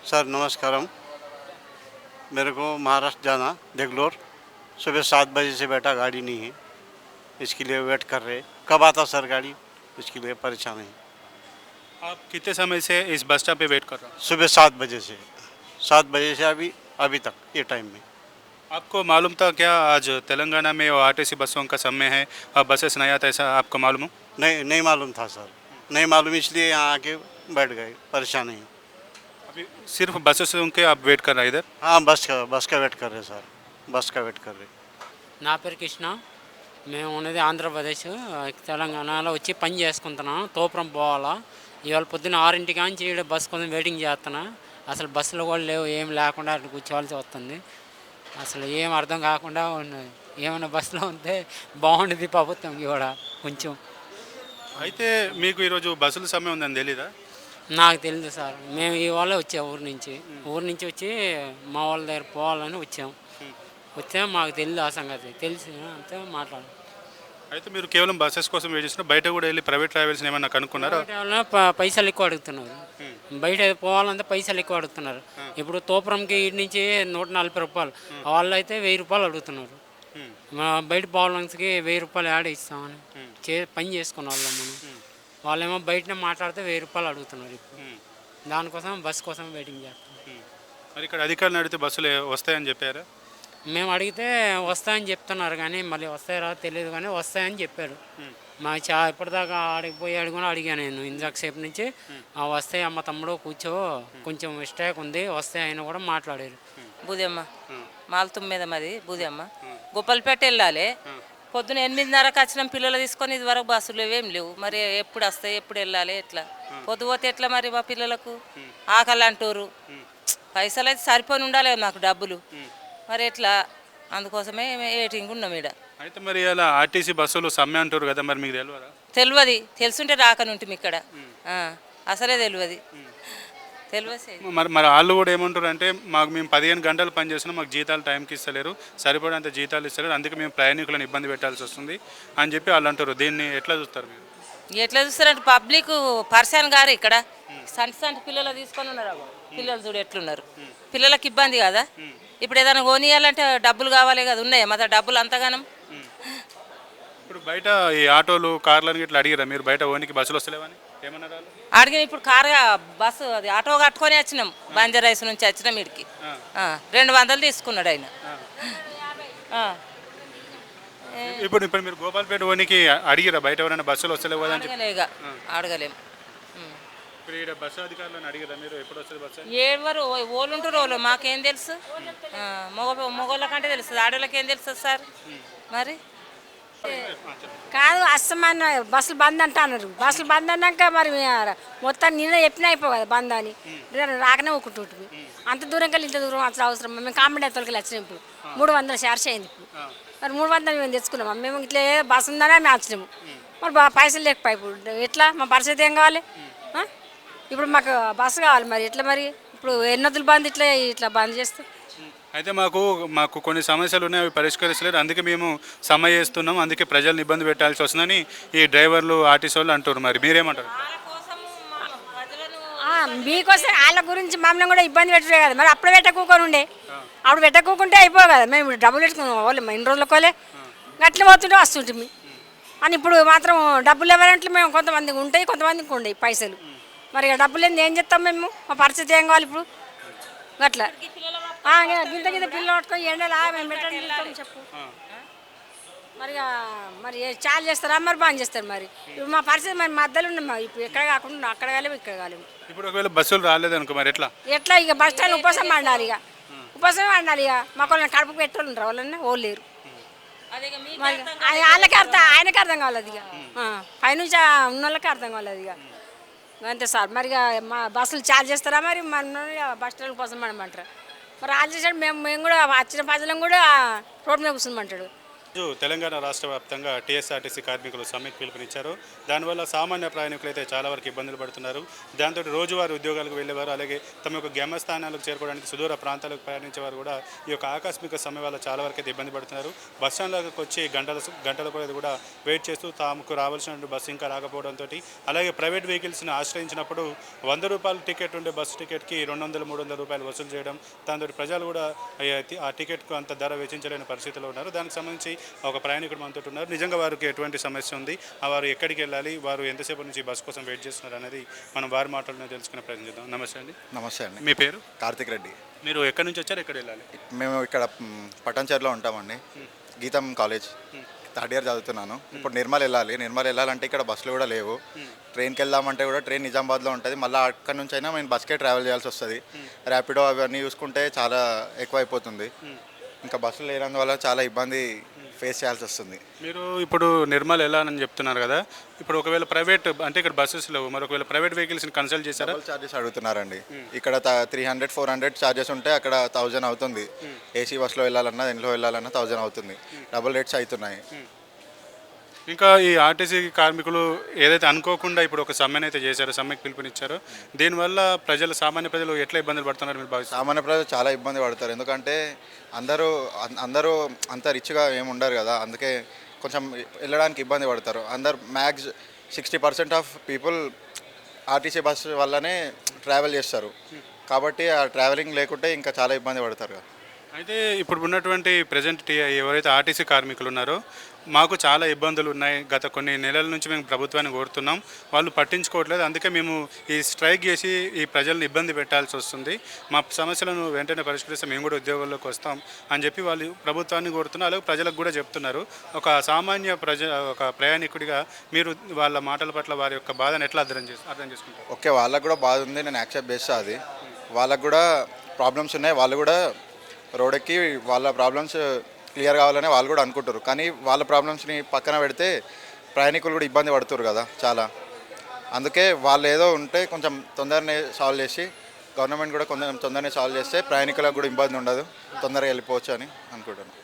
Sir नमस्कारम। मेरे को महाराष्ट्र जाना देगलोर। सुबह 7 बजे से बैठा, गाड़ी नहीं है, इसके लिए वेट कर रहे। कब आता सर गाड़ी, इसके लिए परेशान है। आप कितने समय से इस बस स्टॉप पे वेट कर रहे हो? सुबह 7 बजे से, 7 बजे से अभी अभी तक ये टाइम में। आपको मालूम था क्या आज तेलंगाना में और आरटीसी बसों का समय है और बसेस नहीं आता, ऐसा आपको मालूम हो? नहीं नहीं मालूम था सर, नहीं मालूम, इसलिए यहाँ आके बैठ गए, परेशान है। अभी सिर्फ बसेस के आप वेट कर रहे हैं इधर? हाँ, बस का वेट कर रहे सर, बस का वेट कर रहे। నా పేరు కృష్ణ. మేము ఉన్నది ఆంధ్రప్రదేశ్, తెలంగాణలో వచ్చి పని చేసుకుంటున్నాం. తోపురం పోవాలా. ఇవాళ పొద్దున్న 6ంటికి నుంచి ఈడ బస్ కోసం వెయిటింగ్ చేస్తున్నా. అసలు బస్సులు కూడా లేవు, ఏం లేకుండా అటు కూర్చోవాల్సి వస్తుంది. అసలు ఏం అర్థం కాకుండా ఉన్నది. ఏమైనా బస్సులో ఉంటే బాగుండేది ప్రభుత్వం కూడా కొంచెం. అయితే మీకు ఈరోజు బస్సుల సమయం ఉందని తెలీదా? నాకు తెలియదు సార్, మేము ఇవాళ వచ్చాం ఊరి నుంచి వచ్చి మా వాళ్ళ దగ్గర పోవాలని వచ్చాం. మాకు తెలియదు ఆ సంగతి, తెలిసి అంతే మాట్లాడు. అయితే మీరు కేవలం బస్సెస్ కోసం వెయిట్ చేస్తున్నారు, బయట కూడా వెళ్ళి ప్రైవేట్ ట్రావెల్స్ ఏమన్నా కనుక్కున్నారా? పైసలు ఎక్కువ అడుగుతున్నారు, బయట పోవాలంటే పైసలు ఎక్కువ అడుగుతున్నారు. ఇప్పుడు తోపురంకి ఇటు నుంచి 140 రూపాయలు, వాళ్ళు అయితే 1000 రూపాయలు అడుగుతున్నారు. బయట పోవాలకి 1000 రూపాయలు యాడ్ ఇస్తామని పని చేసుకున్న వాళ్ళం మనం. వాళ్ళేమో బయటనే మాట్లాడితే 1000 రూపాయలు అడుగుతున్నారు. ఇప్పుడు దానికోసం బస్ కోసం వెయిటింగ్ చేస్తాం. మరి ఇక్కడ అధికారులను అడిగితే బస్సులు వస్తాయని చెప్పారా? మేము అడిగితే వస్తాయని చెప్తున్నారు, కానీ మళ్ళీ వస్తాయో తెలియదు, కానీ వస్తాయని చెప్పారు. మా ఇప్పటిదాకా ఆడిపోయాడు కూడా అడిగాను నేను ఇందాకసేపు నుంచి. వస్తాయి అమ్మ తమ్ముడు కూర్చో, కొంచెం మిస్టేక్ ఉంది, వస్తాయి ఆయన కూడా మాట్లాడారు. బూదెమ్మ మాల్తుమ్మ మాది బూదెమ్మ, గొప్పలపేట వెళ్ళాలి. పొద్దున 8:30కి వచ్చిన పిల్లలు తీసుకొని ఇది వరకు బస్సులు ఏం లేవు. మరి ఎప్పుడు వస్తాయి, ఎప్పుడు వెళ్ళాలి, ఎట్లా పొద్దుపోతే ఎట్లా మరి మా పిల్లలకు ఆకలి అంటారు. పైసలు అయితే సరిపోని ఉండాలి నాకు డబ్బులు, మరి ఎట్లా, అందుకోసమే వెయిటింగ్ ఉన్నాం ఇక్కడ. అయితే మరి ఇలా ఆర్టీసీ బస్సులు సమ్మె అంటారు కదా, మరి మీకు తెలియదా? తెలుసుంటే రాకనుంటాం ఇక్కడ, అసలే తెలియదు. మరి వాళ్ళు కూడా ఏమంటారు అంటే, మేము 15 గంటలు పని చేస్తున్నాం, మాకు జీతాలు టైంకి ఇస్తలేరు, సరిపడంత జీతాలు ఇస్తలేరు, అందుకే మేము ప్రయాణికులను ఇబ్బంది పెట్టాల్సి వస్తుంది అని చెప్పి వాళ్ళు అంటారు. దీన్ని ఎట్లా చూస్తారు మీరు? ఎట్లా చూస్తారంటే పబ్లిక్ పర్సన్ గారు ఇక్కడ సంటి పిల్లలు తీసుకొని ఉన్నారు. పిల్లలు చూడు ఎట్లున్నారు, పిల్లలకు ఇబ్బంది కదా. ఇప్పుడు ఏదైనా కొనియాలంటే డబ్బులు కావాలి కదా, ఉన్నాయా మా డబ్బులు అంతగానం? ఇప్పుడు బయట ఈ ఆటోలు కార్లను ఇట్లా అడిగారా మీరు, బయట ఓనికి బస్సులు వస్తలేవని ఏమన్నారు? అడిగిన ఇప్పుడు కారు బస్సు అది ఆటో కట్టుకొని వచ్చినాం, బంజారాయిస్ నుంచి వచ్చినాం వీడికి. 200 తీసుకున్నాడు ఆయన. ఇప్పుడు మీరు గోపాల్పేట ఓనికి అడిగిరా బయట ఎవరైనా బస్సులు వస్తలేవు కదా? అడగలేము. బస్సు అధికారులను అడిగారా మీరు, ఎప్పుడు వస్తుంది బస్సు? ఎవరు ఓళ్ళు ఉంటారు, వాళ్ళు మాకేం తెలుసు, మగవాళ్ళ కంటే తెలుస్తుంది, ఆడవాళ్ళకి ఏం తెలుస్తుంది సార్. మరి కాదు, అస్తమాన బస్సులు బంద్ అంటున్నారు. బస్సులు బంద్ అన్నాక మరి మొత్తం నిన్న చెప్పినా అయిపో కదా బంద్ అని, రాకనే ఊకుంటుంటుంది. అంత దూరం కలిసి ఇంత దూరం అసలు అవసరం? మేము కామెడీ తొలగి వచ్చినాం. ఇప్పుడు 300 చార్జ్ అయింది. ఇప్పుడు మరి 300 మేము తెచ్చుకున్నాం. మేము ఇట్లా బస్సు ఉందనే మేము వచ్చినాము. మరి పైసలు లేకపోయి ఇప్పుడు ఎట్లా, మా పరిస్థితి ఏం కావాలి? ఇప్పుడు మాకు బస్సు కావాలి, మరి ఎట్లా? మరి ఇప్పుడు ఎన్నొద్దులు బంద్ ఇట్లా బంద్ చేస్తే అయితే మాకు కొన్ని సమస్యలు ఉన్నాయి, అవి పరిష్కరిస్తలేరు, అందుకే మేము సమ్మె చేస్తున్నాం, అందుకే ప్రజలను ఇబ్బంది పెట్టాల్సి వస్తుందని ఈ డ్రైవర్లు ఆర్టీసీ వాళ్ళు అంటారు. మరి మీరేమంటారు? మీకోసం వాళ్ళ గురించి మమ్మల్ని కూడా ఇబ్బంది పెట్టే కదా. మరి అప్పుడు పెట్టకూకొని ఉండే, అప్పుడు పెట్టకూకుంటే అయిపోయి కదా. మేము ఇప్పుడు డబ్బులు పెట్టుకున్నాం వాళ్ళు ఇన్ని రోజులకోలే గట్ల పోతుంటే వస్తుంటుంది. అని ఇప్పుడు మాత్రం డబ్బులు ఎవరంటే మేము కొంతమందికి ఉంటాయి, కొంతమందికి ఉండవు పైసలు. మరి డబ్బులు ఏంది ఏం చేస్తాం మేము? మా పరిస్థితి ఏం కావాలి ఇప్పుడు? గట్లా గింత పిల్లలు పట్టుకొని ఎండలా మేము పెట్టండి చెప్పు. మరి చాలు చేస్తారా, మరి బాగా చేస్తారు. మరి ఇప్పుడు మా పరిస్థితి మరి మధ్యలో ఉన్నాం. ఇప్పుడు ఎక్కడ కాకుండా అక్కడ కాలేము, ఇక్కడ కాలేము. ఇప్పుడు ఒకవేళ బస్సులు రాలేదనుకో మరి ఎట్లా ఇక బస్ స్టాండ్ ఉపవాసం పండాలి. ఇక ఉపవాసం పండాలి. ఇక మాకు వాళ్ళని కడుపు పెట్రోలు ఉంటారు, వాళ్ళని ఓ లేరు. వాళ్ళకి ఆయనకి అర్థం కావాలి. అది ఇక పైనుంచి ఉన్న వాళ్ళకి అర్థం కావాలి. అది ఇక అంతే సార్. మరి మా బస్సులు చార్జ్ చేస్తారా, మరి మన బస్ స్టాండ్ కోసం మనమంటారా? మరి వాళ్ళు చేసాడు. మేము కూడా వచ్చిన ప్రజలను కూడా రోడ్డు మీద కూర్చుంటాడు. రోజు తెలంగాణ రాష్ట్ర వ్యాప్తంగా టీఎస్ఆర్టీసీ కార్మికులు సమ్మెకు పిలుపునిచ్చారు. దానివల్ల సామాన్య ప్రయాణికులు అయితే చాలా వరకు ఇబ్బందులు పడుతున్నారు. దాంతో రోజువారీ ఉద్యోగాలకు వెళ్ళేవారు, అలాగే తమ యొక్క గమ్యస్థానాలకు చేరుకోవడానికి సుదూర ప్రాంతాలకు ప్రయాణించేవారు కూడా ఈ యొక్క ఆకస్మిక సమ్మె వల్ల చాలా వరకు అయితే ఇబ్బంది పడుతున్నారు. బస్ స్టాండ్లకు వచ్చి గంటల కొలది కూడా వెయిట్ చేస్తూ తాముకు రావాల్సిన బస్సు ఇంకా రాకపోవడంతో, అలాగే ప్రైవేట్ వెహికల్స్ని ఆశ్రయించినప్పుడు 100 రూపాయల టికెట్ ఉండే బస్సు టికెట్కి 200-300 రూపాయలు వసూలు చేయడం, దాంతో ప్రజలు కూడా ఆ టికెట్కు అంత ధర వెచ్చించలేని పరిస్థితిలో ఉన్నారు. దానికి సంబంధించి ఒక ప్రయాణికుడు మనతో ఉన్నారు. నిజంగా వారికి ఎటువంటి సమస్య ఉంది, వారు ఎక్కడికి వెళ్ళాలి, వారు ఎంతసేపు నుంచి బస్ కోసం వెయిట్ చేస్తున్నారు అనేది మనం వారి మాటలను తెలుసుకునే ప్రయత్నం చేద్దాం. నమస్తే అండి. నమస్తే అండి. మీ పేరు? కార్తిక్ రెడ్డి. మీరు ఎక్కడి నుంచి వచ్చారు, ఎక్కడ వెళ్ళాలి? మేము ఇక్కడ పట్టంచేరులో ఉంటామండి. గీతం కాలేజ్ 3rd ఇయర్ చదువుతున్నాను. ఇప్పుడు నిర్మల్ వెళ్ళాలంటే ఇక్కడ బస్సులు కూడా లేవు. ట్రైన్కి వెళ్దామంటే కూడా ట్రైన్ నిజామాబాద్లో ఉంటుంది. మళ్ళీ అక్కడి నుంచి అయినా మేము బస్కే ట్రావెల్ చేయాల్సి వస్తుంది. ర్యాపిడో అవన్నీ చూసుకుంటే చాలా ఎక్కువ అయిపోతుంది. ఇంకా బస్సులు లేనందువల్ల చాలా ఇబ్బంది ఫేస్ చేయాల్సి వస్తుంది. మీరు ఇప్పుడు నిర్మల్ వెళ్ళాలని చెప్తున్నారు కదా, ఇప్పుడు ఒకవేళ ప్రైవేట్ అంటే ఇక్కడ బస్సెస్ లేవు, మరి ఒకవేళ ప్రైవేట్ వెహికల్స్ని కన్సల్ట్ చేశారా? చార్జెస్ అడుగుతున్నారండి. ఇక్కడ 300-400 చార్జెస్ ఉంటే అక్కడ 1000 అవుతుంది. ఏసీ బస్సులో వెళ్ళాలన్నా దీనిలో వెళ్ళాలన్నా 1000 అవుతుంది. డబుల్ రేట్స్ అవుతున్నాయి. ఇంకా ఈ ఆర్టీసీ కార్మికులు ఏదైతే అనుకోకుండా ఇప్పుడు ఒక సమ్మెను అయితే చేశారో, సమ్మెకు పిలుపునిచ్చారో, దీనివల్ల సామాన్య ప్రజలు ఎట్లా ఇబ్బందులు పడుతున్నారు మీరు భావిస్తారు? సామాన్య ప్రజలు చాలా ఇబ్బంది పడతారు. ఎందుకంటే అందరూ అంత రిచ్గా ఏమి ఉండరు కదా, అందుకే కొంచెం వెళ్ళడానికి ఇబ్బంది పడతారు. అందరు max 60% of people RTC bus వల్లనే ట్రావెల్ చేస్తారు. కాబట్టి ఆ ట్రావెలింగ్ లేకుంటే ఇంకా చాలా ఇబ్బంది పడతారు కదా. అయితే ఇప్పుడు ఉన్నటువంటి ప్రజెంట్ ఎవరైతే ఆర్టీసీ కార్మికులు ఉన్నారో, మాకు చాలా ఇబ్బందులు ఉన్నాయి, గత కొన్ని నెలల నుంచి మేము ప్రభుత్వాన్ని కోరుతున్నాం, వాళ్ళు పట్టించుకోవట్లేదు, అందుకే మేము ఈ స్ట్రైక్ చేసి ఈ ప్రజలను ఇబ్బంది పెట్టాల్సి వస్తుంది, మా సమస్యలను వెంటనే పరిష్కరిస్తే మేము కూడా ఉద్యోగాల్లోకి వస్తాం అని చెప్పి వాళ్ళు ప్రభుత్వాన్ని కోరుతున్నారు. అలాగే ప్రజలకు కూడా చెప్తున్నారు. ఒక సామాన్య ఒక ప్రయాణికుడిగా మీరు వాళ్ళ మాటల పట్ల వారి యొక్క బాధను ఎట్లా అర్థం చేసుకుంటారు? ఓకే, వాళ్ళకు కూడా బాధ ఉంది, నేను యాక్సెప్ట్ చేస్తా. అది వాళ్ళకు కూడా ప్రాబ్లమ్స్ ఉన్నాయి. వాళ్ళు కూడా రోడ్డెక్కి వాళ్ళ ప్రాబ్లమ్స్ క్లియర్ కావాలని వాళ్ళు కూడా అనుకుంటారు. కానీ వాళ్ళ ప్రాబ్లమ్స్ని పక్కన పెడితే ప్రయాణికులు కూడా ఇబ్బంది పడుతున్నారు కదా చాలా. అందుకే వాళ్ళు ఏదో ఉంటే కొంచెం తొందరనే సాల్వ్ చేసి, గవర్నమెంట్ కూడా కొంచెం తొందరనే సాల్వ్ చేస్తే ప్రయాణికులకు కూడా ఇబ్బంది ఉండదు, తొందరగా వెళ్ళిపోవచ్చు అని అనుకుంటున్నాను.